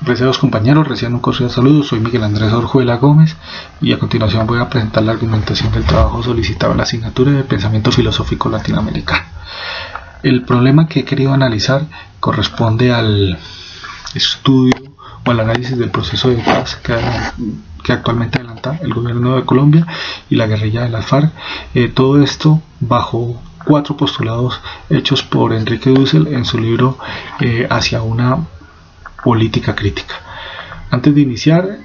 Apreciados compañeros, reciban un cordial saludo. Soy Miguel Andrés Orjuela Gómez y a continuación voy a presentar la argumentación del trabajo solicitado en la asignatura de Pensamiento Filosófico Latinoamericano. El problema que he querido analizar corresponde al estudio o al análisis del proceso de paz que actualmente adelanta el gobierno de Colombia y la guerrilla de las FARC. Todo esto bajo 4 postulados hechos por Enrique Dussel en su libro Hacia una política crítica. Antes de iniciar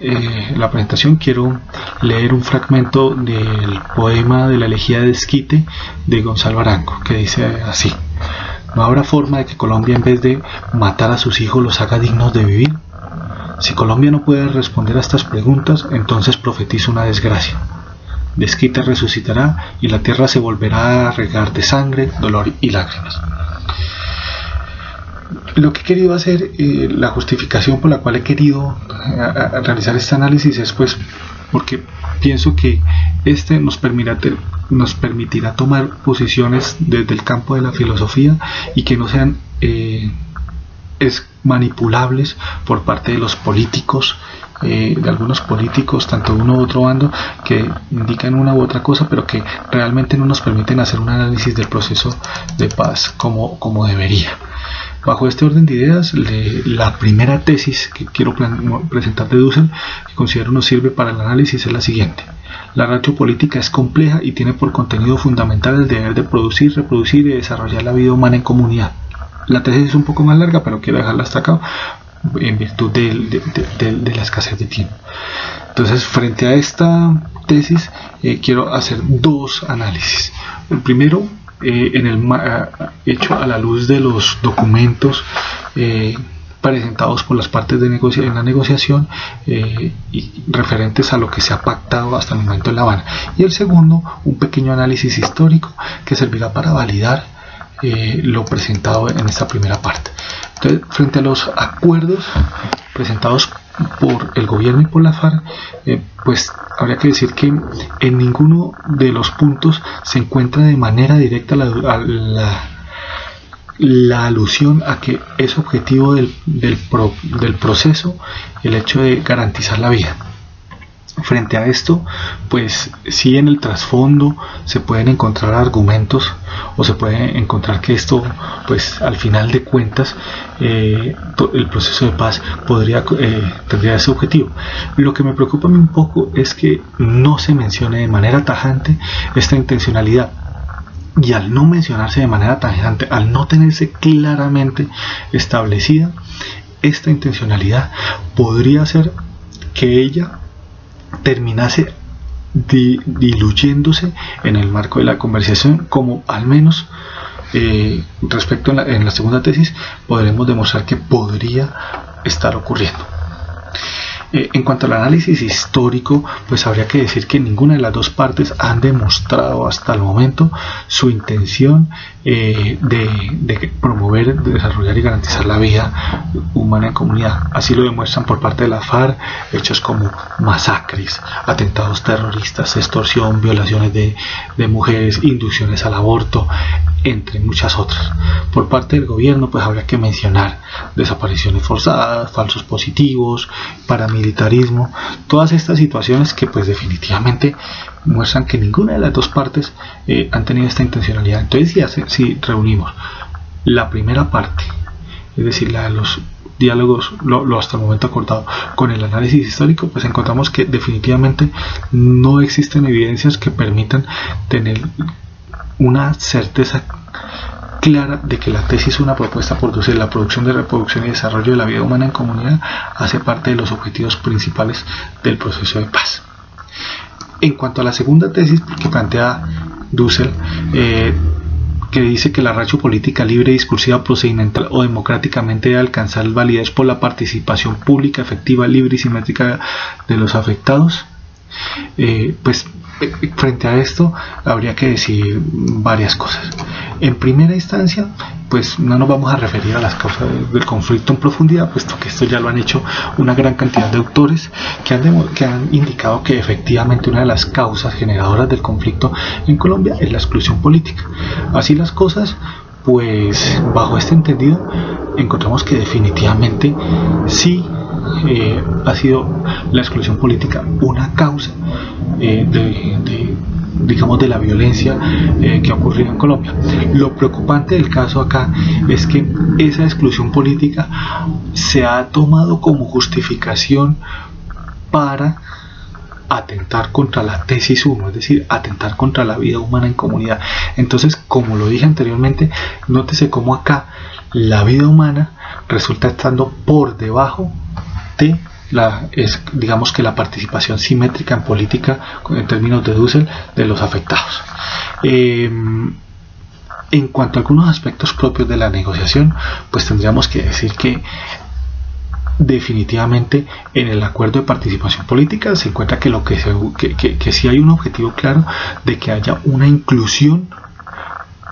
la presentación, quiero leer un fragmento del poema de la elegía de Desquite de Gonzalo Arango, que dice así: no habrá forma de que Colombia, en vez de matar a sus hijos, los haga dignos de vivir. Si Colombia no puede responder a estas preguntas, entonces profetiza una desgracia. Desquite resucitará y la tierra se volverá a regar de sangre, dolor y lágrimas. Lo que he querido hacer, la justificación por la cual he querido realizar este análisis es pues porque pienso que este nos permitirá tomar posiciones desde el campo de la filosofía y que no sean manipulables por parte de los políticos, de algunos políticos, tanto uno u otro bando, que indican una u otra cosa, pero que realmente no nos permiten hacer un análisis del proceso de paz como debería. Bajo este orden de ideas, la primera tesis que quiero presentar de Dussel, que considero nos sirve para el análisis, es la siguiente: la ratio política es compleja y tiene por contenido fundamental el deber de producir, reproducir y desarrollar la vida humana en comunidad. La tesis es un poco más larga, pero quiero dejarla hasta acá en virtud de la escasez de tiempo. Entonces, frente a esta tesis, quiero hacer 2 análisis. El primero, hecho a la luz de los documentos presentados por las partes en la negociación y referentes a lo que se ha pactado hasta el momento en La Habana. Y el segundo, un pequeño análisis histórico que servirá para validar lo presentado en esta primera parte. Entonces, frente a los acuerdos presentados por el gobierno y por la FARC, pues habría que decir que en ninguno de los puntos se encuentra de manera directa la alusión a que es objetivo del proceso el hecho de garantizar la vida. Frente a esto, pues sí, en el trasfondo se pueden encontrar argumentos o se puede encontrar que esto, pues al final de cuentas, el proceso de paz tendría ese objetivo. Lo que me preocupa a mí un poco es que no se mencione de manera tajante esta intencionalidad. Y al no mencionarse de manera tajante, al no tenerse claramente establecida esta intencionalidad, podría ser que ella terminase diluyéndose en el marco de la conversación, como al menos respecto en la segunda tesis podremos demostrar que podría estar ocurriendo. En cuanto al análisis histórico, pues habría que decir que ninguna de las 2 partes han demostrado hasta el momento su intención de promover, de desarrollar y garantizar la vida humana en comunidad. Así lo demuestran por parte de la FARC hechos como masacres, atentados terroristas, extorsión, violaciones de mujeres, inducciones al aborto, entre muchas otras. Por parte del gobierno, pues habría que mencionar desapariciones forzadas, falsos positivos, paramilitarismo, todas estas situaciones que pues definitivamente muestran que ninguna de las 2 partes han tenido esta intencionalidad. Entonces, si reunimos la primera parte, es decir, la de los diálogos, lo hasta el momento acordado, con el análisis histórico, pues encontramos que definitivamente no existen evidencias que permitan tener una certeza clara de que la tesis, una propuesta por Dussel, la producción, de reproducción y desarrollo de la vida humana en comunidad, hace parte de los objetivos principales del proceso de paz. En cuanto a la segunda tesis que plantea Dussel, que dice que la ratio política libre, discursiva, procedimental o democráticamente debe alcanzar validez por la participación pública, efectiva, libre y simétrica de los afectados, pues frente a esto habría que decir varias cosas. En primera instancia, pues no nos vamos a referir a las causas del conflicto en profundidad, puesto que esto ya lo han hecho una gran cantidad de autores que han indicado que efectivamente una de las causas generadoras del conflicto en Colombia es la exclusión política. Así las cosas, pues bajo este entendido encontramos que definitivamente sí ha sido la exclusión política una causa digamos, de la violencia que ha ocurrido en Colombia. Lo preocupante del caso acá es que esa exclusión política se ha tomado como justificación para atentar contra la tesis 1, es decir, atentar contra la vida humana en comunidad. Entonces, como lo dije anteriormente, nótese cómo acá la vida humana resulta estando por debajo de digamos que la participación simétrica en política, en términos de Dussel, de los afectados. En cuanto a algunos aspectos propios de la negociación, pues tendríamos que decir que definitivamente en el acuerdo de participación política se encuentra que sí hay un objetivo claro de que haya una inclusión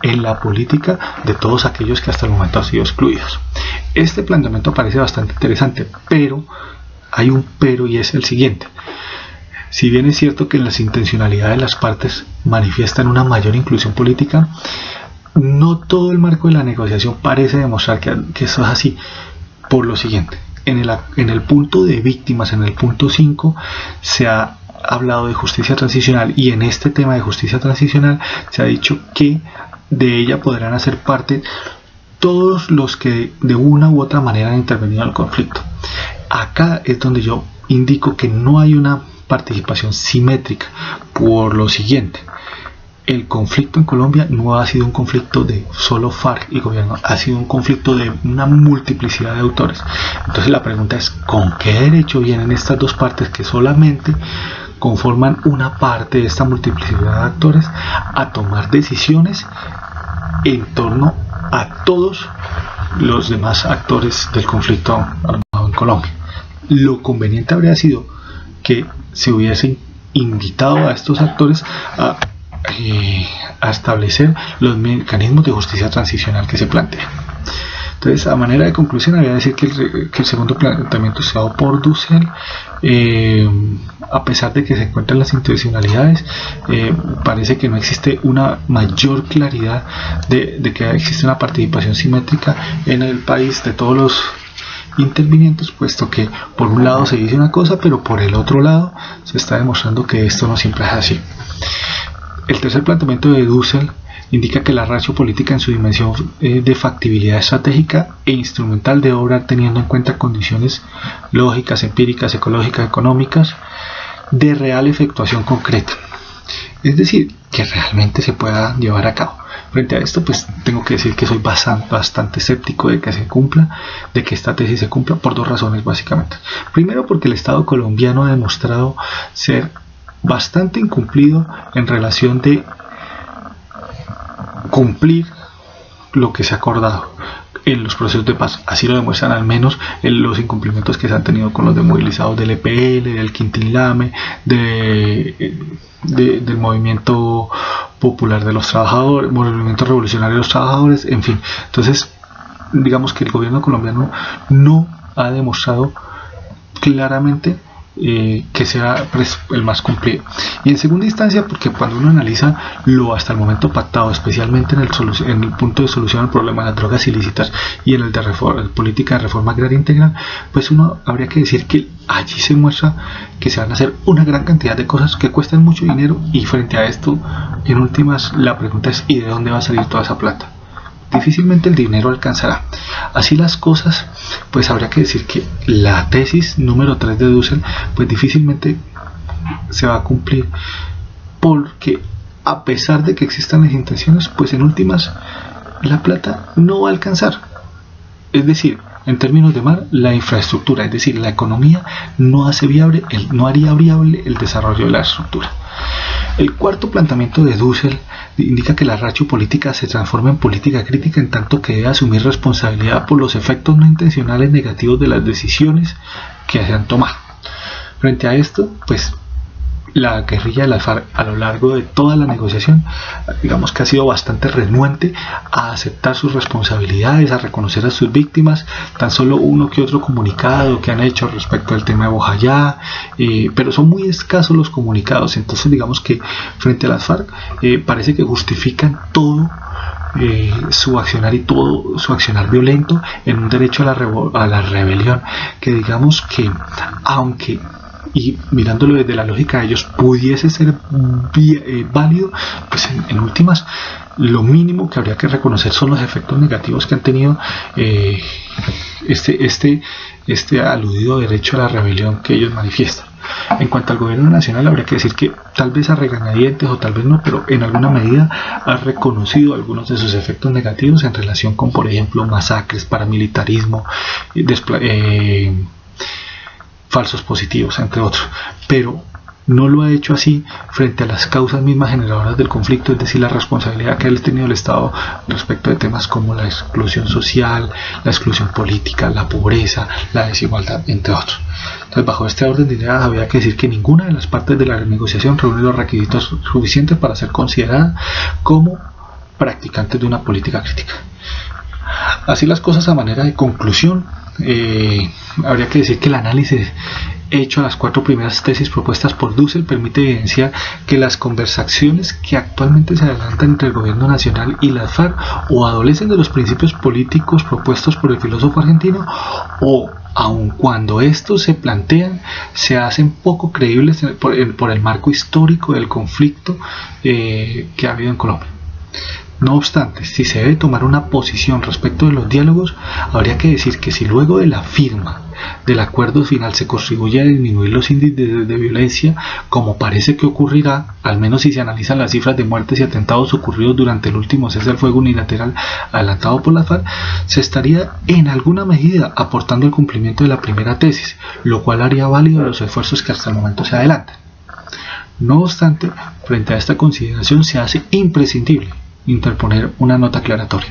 en la política de todos aquellos que hasta el momento han sido excluidos. Este planteamiento parece bastante interesante, pero hay un pero, y es el siguiente. Si bien es cierto que las intencionalidades de las partes manifiestan una mayor inclusión política, no todo el marco de la negociación parece demostrar que eso es así, por lo siguiente. En el punto de víctimas, en el punto 5, se ha hablado de justicia transicional, y en este tema de justicia transicional se ha dicho que de ella podrán hacer parte todos los que de una u otra manera han intervenido en el conflicto. Acá es donde yo indico que no hay una participación simétrica, por lo siguiente. El conflicto en Colombia no ha sido un conflicto de solo FARC y gobierno, ha sido un conflicto de una multiplicidad de autores. Entonces la pregunta es, ¿con qué derecho vienen estas dos partes que solamente conforman una parte de esta multiplicidad de actores a tomar decisiones en torno a todos los demás actores del conflicto armado en Colombia? Lo conveniente habría sido que se hubiese invitado a estos actores a establecer los mecanismos de justicia transicional que se plantean. Entonces, a manera de conclusión, habría que decir que el segundo planteamiento dado por Dussel, a pesar de que se encuentran las intencionalidades, parece que no existe una mayor claridad de que existe una participación simétrica en el país de todos los intervinientes, puesto que por un lado se dice una cosa, pero por el otro lado se está demostrando que esto no siempre es así. El tercer planteamiento de Dussel indica que la ratio política en su dimensión de factibilidad estratégica e instrumental debe obrar teniendo en cuenta condiciones lógicas, empíricas, ecológicas, económicas de real efectuación concreta, es decir, que realmente se pueda llevar a cabo. Frente a esto, pues tengo que decir que soy bastante escéptico de que se cumpla, de que esta tesis se cumpla, por dos razones básicamente. Primero, porque el Estado colombiano ha demostrado ser bastante incumplido en relación de cumplir lo que se ha acordado en los procesos de paz. Así lo demuestran al menos los incumplimientos que se han tenido con los desmovilizados del EPL, del Quintín-Lame, del movimiento popular de los trabajadores, movimiento revolucionario de los trabajadores, en fin. Entonces, digamos que el gobierno colombiano no ha demostrado claramente que sea el más cumplido. Y en segunda instancia, porque cuando uno analiza lo hasta el momento pactado, especialmente en el punto de solución al problema de las drogas ilícitas y en el de política de reforma agraria integral, pues uno habría que decir que allí se muestra que se van a hacer una gran cantidad de cosas que cuestan mucho dinero, y frente a esto, en últimas, la pregunta es ¿y de dónde va a salir toda esa plata? Difícilmente el dinero alcanzará. Así las cosas, pues habría que decir que la tesis número 3 de Dussel pues difícilmente se va a cumplir, porque a pesar de que existan las intenciones, pues en últimas la plata no va a alcanzar. Es decir, en términos de mar, la infraestructura, es decir, la economía no haría viable el desarrollo de la estructura. El cuarto planteamiento de Dussel indica que la ratio política se transforma en política crítica en tanto que debe asumir responsabilidad por los efectos no intencionales negativos de las decisiones que se han tomado. Frente a esto, pues la guerrilla de las FARC a lo largo de toda la negociación, digamos que ha sido bastante renuente a aceptar sus responsabilidades, a reconocer a sus víctimas. Tan solo uno que otro comunicado que han hecho respecto al tema de Bojayá, pero son muy escasos los comunicados. Entonces digamos que frente a las FARC parece que justifican todo su accionar y todo su accionar violento en un derecho a la rebelión, que digamos que, aunque y mirándolo desde la lógica de ellos pudiese ser válido, pues en últimas lo mínimo que habría que reconocer son los efectos negativos que han tenido este aludido derecho a la rebelión que ellos manifiestan. En cuanto al gobierno nacional, habría que decir que tal vez a regañadientes o tal vez no, pero en alguna medida ha reconocido algunos de sus efectos negativos en relación con, por ejemplo, masacres, paramilitarismo, falsos positivos, entre otros, pero no lo ha hecho así frente a las causas mismas generadoras del conflicto, es decir, la responsabilidad que ha tenido el Estado respecto de temas como la exclusión social, la exclusión política, la pobreza, la desigualdad, entre otros. Entonces, bajo este orden de ideas, habría que decir que ninguna de las partes de la negociación reúne los requisitos suficientes para ser considerada como practicantes de una política crítica. Así las cosas, a manera de conclusión, habría que decir que el análisis hecho a las 4 primeras tesis propuestas por Dussel permite evidenciar que las conversaciones que actualmente se adelantan entre el gobierno nacional y las FARC o adolecen de los principios políticos propuestos por el filósofo argentino, o aun cuando estos se plantean, se hacen poco creíbles por el marco histórico del conflicto que ha habido en Colombia. No obstante, si se debe tomar una posición respecto de los diálogos, habría que decir que si luego de la firma del acuerdo final se contribuye a disminuir los índices de violencia, como parece que ocurrirá, al menos si se analizan las cifras de muertes y atentados ocurridos durante el último cese al fuego unilateral adelantado por la FARC, se estaría en alguna medida aportando el cumplimiento de la primera tesis, lo cual haría válido los esfuerzos que hasta el momento se adelantan. No obstante, frente a esta consideración se hace imprescindible interponer una nota aclaratoria.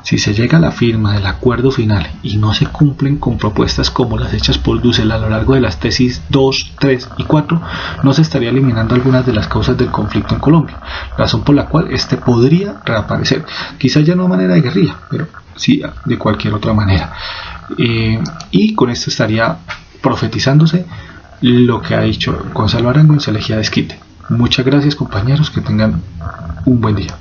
Si se llega a la firma del acuerdo final y no se cumplen con propuestas como las hechas por Dussel a lo largo de las tesis 2, 3 y 4, no se estaría eliminando algunas de las causas del conflicto en Colombia, razón por la cual este podría reaparecer, quizá ya no de manera de guerrilla, pero sí de cualquier otra manera. Y con esto estaría profetizándose lo que ha dicho Gonzalo Arango en su elegía de Esquite. Muchas gracias, compañeros, que tengan un buen día.